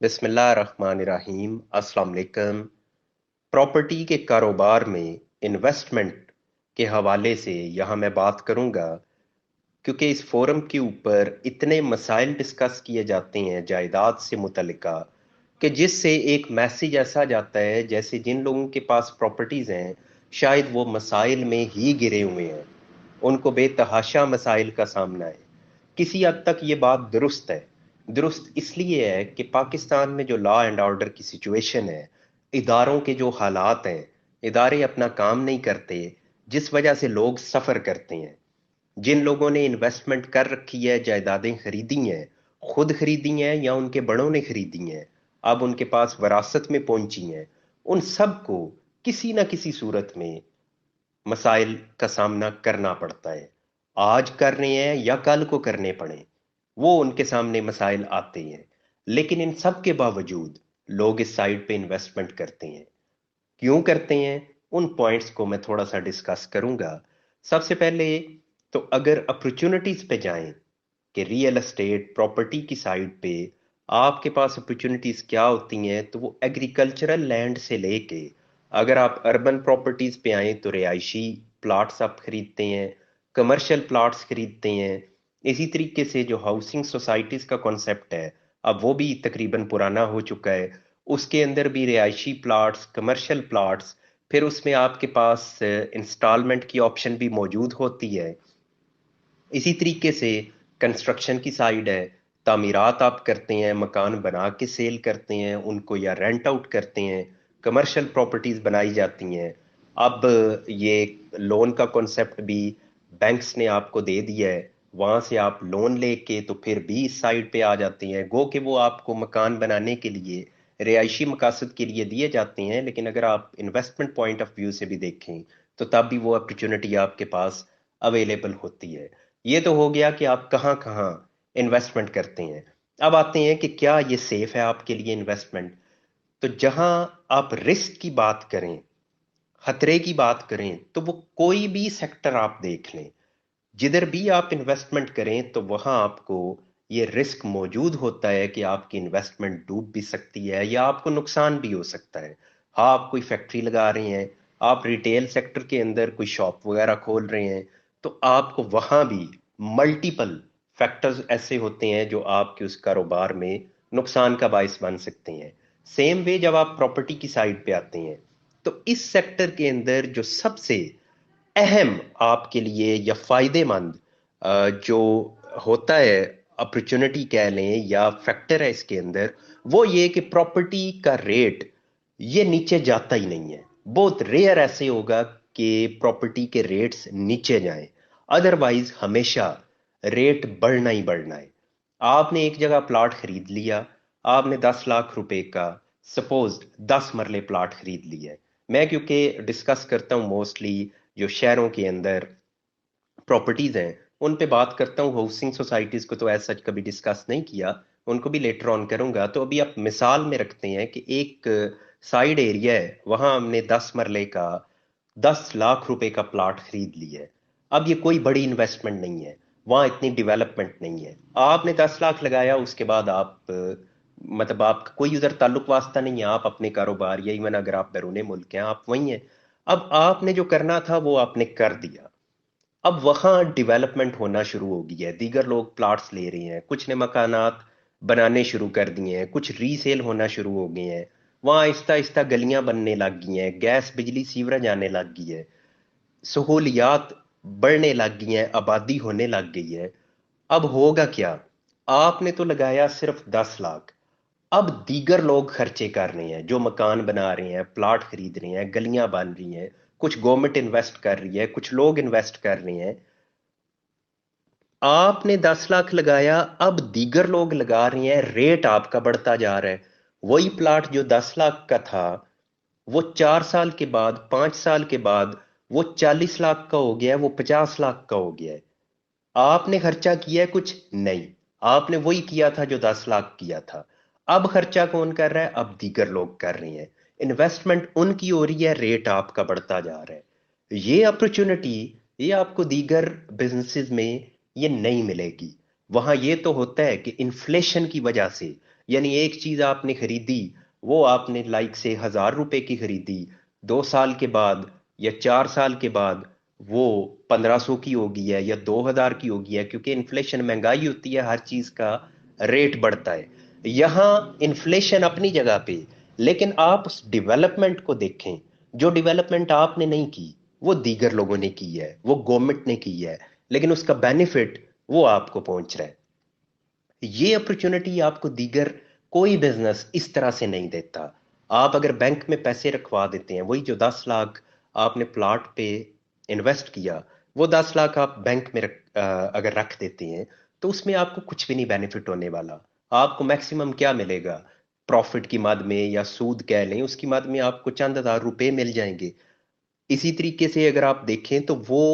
बिस्मिल्लाहिर्रहमानिर्रहीम। अस्सलाम वालेकुम। प्रॉपर्टी के कारोबार में इन्वेस्टमेंट के हवाले से यहाँ मैं बात करूँगा, क्योंकि इस फोरम के ऊपर इतने मसाइल डिस्कस किए जाते हैं जायदाद से मुतल्लिका, कि जिससे एक मैसेज ऐसा जाता है जैसे जिन लोगों के पास प्रॉपर्टीज़ हैं शायद वो मसाइल में ही गिरे हुए हैं, उनको बेतहाशा मसाइल का सामना है। किसी हद तक ये बात दुरुस्त है। दुरुस्त इसलिए है कि पाकिस्तान में जो लॉ एंड ऑर्डर की सिचुएशन है, इदारों के जो हालात हैं, इदारे अपना काम नहीं करते, जिस वजह से लोग सफ़र करते हैं। जिन लोगों ने इन्वेस्टमेंट कर रखी है, जायदादें खरीदी हैं, खुद खरीदी हैं या उनके बड़ों ने खरीदी हैं, अब उनके पास वरासत में पहुंची हैं, उन सब को किसी न किसी सूरत में मसाइल का सामना करना पड़ता है। आज कर रहे हैं या कल को करने पड़े, वो उनके सामने मसाइल आते हैं। लेकिन इन सब के बावजूद लोग इस साइड पे इन्वेस्टमेंट करते हैं। क्यों करते हैं, उन पॉइंट्स को मैं थोड़ा सा डिस्कस करूंगा। सबसे पहले तो अगर अपॉर्चुनिटीज पे जाएं कि रियल एस्टेट प्रॉपर्टी की साइड पे आपके पास अपॉर्चुनिटीज क्या होती हैं, तो वो एग्रीकल्चरल लैंड से लेके अगर आप अर्बन प्रॉपर्टीज पे आए तो रिहायशी प्लाट्स आप खरीदते हैं, कमर्शियल प्लाट्स खरीदते हैं। इसी तरीके से जो हाउसिंग सोसाइटीज का कॉन्सेप्ट है, अब वो भी तकरीबन पुराना हो चुका है। उसके अंदर भी रिहायशी प्लाट्स, कमर्शियल प्लाट्स, फिर उसमें आपके पास इंस्टॉलमेंट की ऑप्शन भी मौजूद होती है। इसी तरीके से कंस्ट्रक्शन की साइड है, तामीरात आप करते हैं, मकान बना के सेल करते हैं उनको या रेंट आउट करते हैं, कमर्शियल प्रॉपर्टीज बनाई जाती हैं। अब ये लोन का कॉन्सेप्ट भी बैंक्स ने आपको दे दिया है, वहां से आप लोन लेके तो फिर भी इस साइड पे आ जाते हैं। गो कि वो आपको मकान बनाने के लिए, रिहायशी मकासद के लिए दिए जाते हैं, लेकिन अगर आप इन्वेस्टमेंट पॉइंट ऑफ व्यू से भी देखें तो तब भी वो अपॉर्चुनिटी आपके पास अवेलेबल होती है। ये तो हो गया कि आप कहाँ कहाँ इन्वेस्टमेंट करते हैं। अब आते हैं कि क्या ये सेफ है आपके लिए इन्वेस्टमेंट। तो जहां आप रिस्क की बात करें, खतरे की बात करें, तो वो कोई भी सेक्टर आप देख लें, जिधर भी आप इन्वेस्टमेंट करें तो वहां आपको ये रिस्क मौजूद होता है कि आपकी इन्वेस्टमेंट डूब भी सकती है या आपको नुकसान भी हो सकता है। हाँ, आप कोई फैक्ट्री लगा रहे हैं, आप रिटेल सेक्टर के अंदर कोई शॉप वगैरह खोल रहे हैं, तो आपको वहां भी मल्टीपल फैक्टर्स ऐसे होते हैं जो आपके उस कारोबार में नुकसान का बायस बन सकते हैं। सेम वे जब आप प्रॉपर्टी की साइड पे आते हैं, तो इस सेक्टर के अंदर जो सबसे अहम आपके लिए या फायदेमंद जो होता है, अपॉर्चुनिटी कह लें या फैक्टर है इसके अंदर, वो ये कि प्रॉपर्टी का रेट ये नीचे जाता ही नहीं है। बहुत रेयर ऐसे होगा कि प्रॉपर्टी के रेट्स नीचे जाएं, अदरवाइज हमेशा रेट बढ़ना ही बढ़ना है। आपने एक जगह प्लॉट खरीद लिया, आपने 10 लाख रुपए का सपोज 10 मरले प्लॉट खरीद लिया है। मैं क्योंकि डिस्कस करता हूँ मोस्टली जो शहरों के अंदर प्रॉपर्टीज हैं, उन पे बात करता हूँ। हाउसिंग सोसाइटीज को तो ऐसा सच कभी डिस्कस नहीं किया, उनको भी लेटर ऑन करूंगा। तो अभी आप मिसाल में रखते हैं कि एक साइड एरिया है, वहां हमने 10 मरले का 10 लाख रुपए का प्लॉट खरीद लिया है। अब ये कोई बड़ी इन्वेस्टमेंट नहीं है, वहां इतनी डेवलपमेंट नहीं है। आपने 10 लाख लगाया, उसके बाद आप मतलब आपका कोई उधर ताल्लुक वास्ता नहीं है, आप अपने कारोबार या इवन अगर आप बैरूने मुल्क हैं आप वहीं हैं। अब आपने जो करना था वो आपने कर दिया। अब वहां डेवलपमेंट होना शुरू हो गई है, दीगर लोग प्लॉट्स ले रहे हैं, कुछ ने मकानात बनाने शुरू कर दिए हैं, कुछ रीसेल होना शुरू हो गए हैं। वहां आहिस्ता आहिस्ता गलियां बनने लग गई हैं, गैस बिजली सीवरेज आने लग गई है, सहूलियात बढ़ने लग गई हैं, आबादी होने लग गई है। अब होगा क्या, आपने तो लगाया सिर्फ 10 लाख, अब दीगर लोग खर्चे कर रहे हैं, जो मकान बना रहे हैं, प्लाट खरीद रहे हैं, गलियां बन रही हैं, कुछ गवर्नमेंट इन्वेस्ट कर रही है, कुछ लोग इन्वेस्ट कर रहे हैं। आपने 10 लाख लगाया, अब दीगर लोग लगा रहे हैं, रेट आपका बढ़ता जा रहा है। वही प्लाट जो 10 लाख का था, वो 4 साल के बाद, 5 साल के बाद वो 40 लाख का हो गया है, वो 50 लाख का हो गया है। आपने खर्चा किया है कुछ नहीं, आपने वही किया था जो 10 लाख किया था। अब खर्चा कौन कर रहा है, अब दीगर लोग कर रहे हैं। इन्वेस्टमेंट उनकी हो रही है, रेट आपका बढ़ता जा रहा है। ये अपॉर्चुनिटी ये आपको दीगर बिजनेसेस में ये नहीं मिलेगी। वहां ये तो होता है कि इन्फ्लेशन की वजह से یعنی ایک چیز آپ نے خریدی، وہ آپ نے لائک سے 1000 روپے کی خریدی، 2 سال کے بعد یا 4 سال کے بعد وہ 1500 کی ہوگی ہے یا 2000 کی ہوگی ہے، کیونکہ انفلیشن، مہنگائی ہوتی ہے، ہر چیز کا ریٹ بڑھتا ہے۔ یہاں انفلیشن اپنی جگہ پہ، لیکن آپ اس ڈیولپمنٹ کو دیکھیں، جو ڈیولپمنٹ آپ نے نہیں کی وہ دیگر لوگوں نے کی ہے، وہ گورنمنٹ نے کی ہے، لیکن اس کا بینیفٹ وہ آپ کو پہنچ رہا ہے۔ یہ اپرچونٹی آپ کو دیگر کوئی بزنس اس طرح سے نہیں دیتا۔ آپ اگر بینک میں پیسے رکھوا دیتے ہیں، وہی جو 10 لاکھ آپ نے پلاٹ پہ انویسٹ کیا، وہ 10 لاکھ آپ بینک میں اگر رکھ دیتے ہیں تو اس میں آپ کو کچھ بھی نہیں بینیفٹ ہونے والا۔ آپ کو میکسیمم کیا ملے گا؟ پروفٹ کی مد میں یا سود کہہ لیں، اس کی مد میں آپ کو چند ہزار روپے مل جائیں گے۔ اسی طریقے سے اگر آپ دیکھیں تو وہ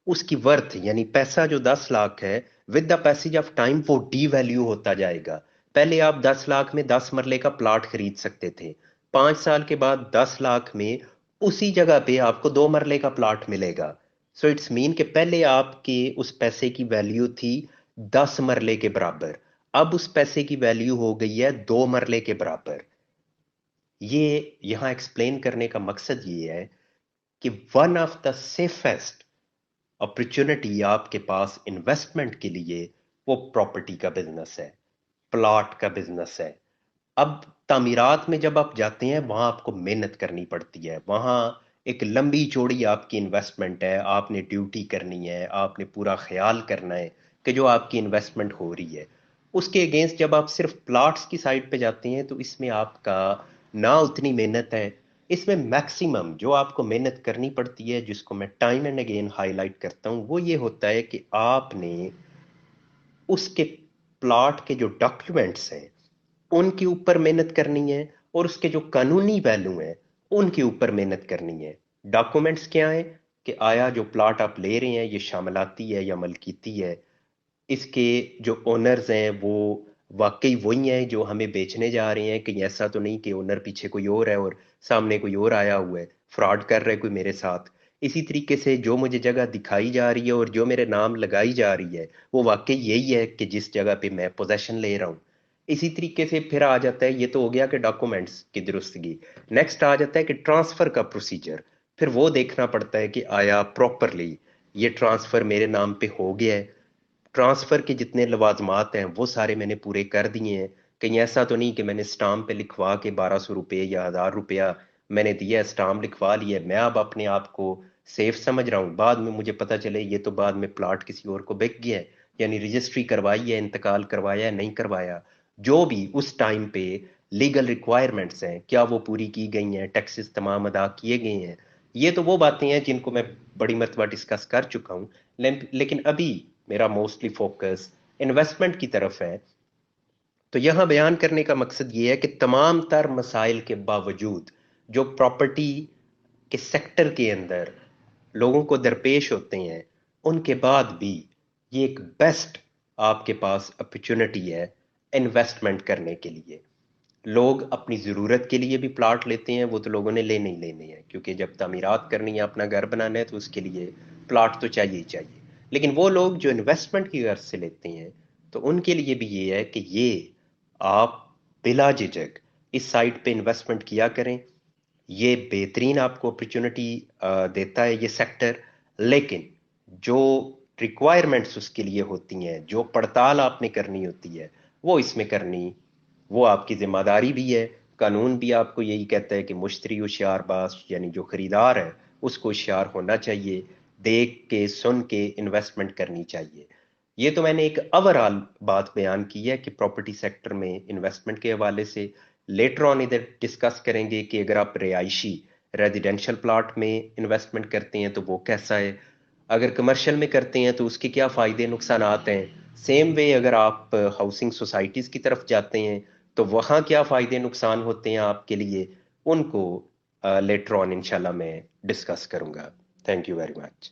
اس کی ورتھ یعنی پیسہ جو 10 لاکھ ہے، with the passage of time وہ ڈی ویلیو ہوتا جائے گا۔ پہلے آپ 10 لاکھ میں 10 مرلے کا پلاٹ خرید سکتے تھے، 5 سال کے بعد 10 لاکھ میں اسی جگہ پہ آپ کو 2 مرلے کا پلاٹ ملے گا۔ سو اٹس مین کہ پہلے آپ کے اس پیسے کی ویلیو تھی 10 مرلے کے برابر، اب اس پیسے کی ویلیو ہو گئی ہے 2 مرلے کے برابر۔ یہ یہاں ایکسپلین کرنے کا مقصد یہ ہے کہ one of the safest opportunity آپ کے پاس انویسٹمنٹ کے لیے وہ پراپرٹی کا بزنس ہے، پلاٹ کا بزنس ہے۔ اب تعمیرات میں جب آپ جاتے ہیں وہاں آپ کو محنت کرنی پڑتی ہے، وہاں ایک لمبی چوڑی آپ کی انویسٹمنٹ ہے، آپ نے ڈیوٹی کرنی ہے، آپ نے پورا خیال کرنا ہے کہ جو آپ کی انویسٹمنٹ ہو رہی ہے۔ اس کے اگینسٹ جب آپ صرف پلاٹس کی سائڈ پہ جاتے ہیں تو اس میں آپ کا نہ اتنی محنت ہے۔ اس میں میکسیمم جو آپ کو محنت کرنی پڑتی ہے، جس کو میں time and again high light کرتا ہوں، وہ یہ ہوتا ہے کہ آپ نے اس کے پلاٹ کے جو ڈاکیومنٹس ہیں ان کے اوپر محنت کرنی ہے، اور اس کے جو قانونی پہلو ہیں ان کے اوپر محنت کرنی ہے۔ ڈاکومنٹس کیا ہیں؟ کہ آیا جو پلاٹ آپ لے رہے ہیں یہ شاملاتی ہے یا ملکیتی ہے، اس کے جو اونرز ہیں وہ واقعی وہی ہیں جو ہمیں بیچنے جا رہے ہیں، کہیں ایسا تو نہیں کہ اونر پیچھے کوئی اور ہے اور سامنے کوئی اور آیا ہوا ہے، فراڈ کر رہا ہے کوئی میرے ساتھ۔ اسی طریقے سے جو مجھے جگہ دکھائی جا رہی ہے اور جو میرے نام لگائی جا رہی ہے وہ واقعی یہی ہے کہ جس جگہ پہ میں پوزیشن لے رہا ہوں۔ اسی طریقے سے پھر آ جاتا ہے، یہ تو ہو گیا کہ ڈاکومنٹس کی درستگی، نیکسٹ آ جاتا ہے کہ ٹرانسفر کا پروسیجر۔ پھر وہ دیکھنا پڑتا ہے کہ آیا پراپرلی یہ ٹرانسفر میرے نام پہ ہو گیا ہے، ٹرانسفر کے جتنے لوازمات ہیں وہ سارے میں نے پورے کر دیے ہیں، کہیں ایسا تو نہیں کہ میں نے اسٹامپ پہ لکھوا کے 1200 روپے یا 1000 روپیہ میں نے دیا، اسٹامپ لکھوا لیا، میں اب اپنے آپ کو سیف سمجھ رہا ہوں، بعد میں مجھے پتا چلے یہ تو بعد میں پلاٹ کسی اور کو بک گیا ہے، یعنی رجسٹری کروائی ہے، انتقال کروایا ہے، نہیں کروایا، جو بھی اس ٹائم پہ لیگل ریکوائرمنٹس ہیں کیا وہ پوری کی گئی ہیں، ٹیکسز تمام ادا کیے گئے ہیں۔ یہ تو وہ باتیں ہیں جن کو میں بڑی مرتبہ ڈسکس کر چکا ہوں، لیکن ابھی میرا موسٹلی فوکس انویسٹمنٹ کی طرف ہے۔ تو یہاں بیان کرنے کا مقصد یہ ہے کہ تمام تر مسائل کے باوجود جو پراپرٹی کے سیکٹر کے اندر لوگوں کو درپیش ہوتے ہیں، ان کے بعد بھی یہ ایک بیسٹ آپ کے پاس اپرچونٹی ہے انویسٹمنٹ کرنے کے لیے۔ لوگ اپنی ضرورت کے لیے بھی پلاٹ لیتے ہیں، وہ تو لوگوں نے لینے ہی لینے ہیں، کیونکہ جب تعمیرات کرنی ہے، اپنا گھر بنانا ہے، تو اس کے لیے پلاٹ تو چاہیے ہی چاہیے۔ لیکن وہ لوگ جو انویسٹمنٹ کی غرض سے لیتے ہیں تو ان کے لیے بھی یہ ہے کہ یہ آپ بلا جھجک اس سائٹ پہ انویسٹمنٹ کیا کریں، یہ بہترین آپ کو اپرچونٹی دیتا ہے یہ سیکٹر۔ لیکن جو ریکوائرمنٹس اس کے لیے ہوتی ہیں، جو پڑتال آپ نے کرنی ہوتی ہے، وہ اس میں کرنی، وہ آپ کی ذمہ داری بھی ہے۔ قانون بھی آپ کو یہی کہتا ہے کہ مشتری ہوشیار باش، یعنی جو خریدار ہے اس کو ہوشیار ہونا چاہیے، دیکھ کے سن کے انویسٹمنٹ کرنی چاہیے۔ یہ تو میں نے ایک اوور آل بات بیان کی ہے کہ پراپرٹی سیکٹر میں انویسٹمنٹ کے حوالے سے۔ لیٹر آن ادھر ڈسکس کریں گے کہ اگر آپ رہائشی ریزیڈینشل پلاٹ میں انویسٹمنٹ کرتے ہیں تو وہ کیسا ہے، اگر کمرشل میں کرتے ہیں تو اس کے کیا فائدے نقصانات ہیں، سیم وے اگر آپ ہاؤسنگ سوسائٹیز کی طرف جاتے ہیں تو وہاں کیا فائدے نقصان ہوتے ہیں آپ کے لیے، ان کو لیٹر آن انشاءاللہ میں ڈسکس کروں گا۔ Thank you very much.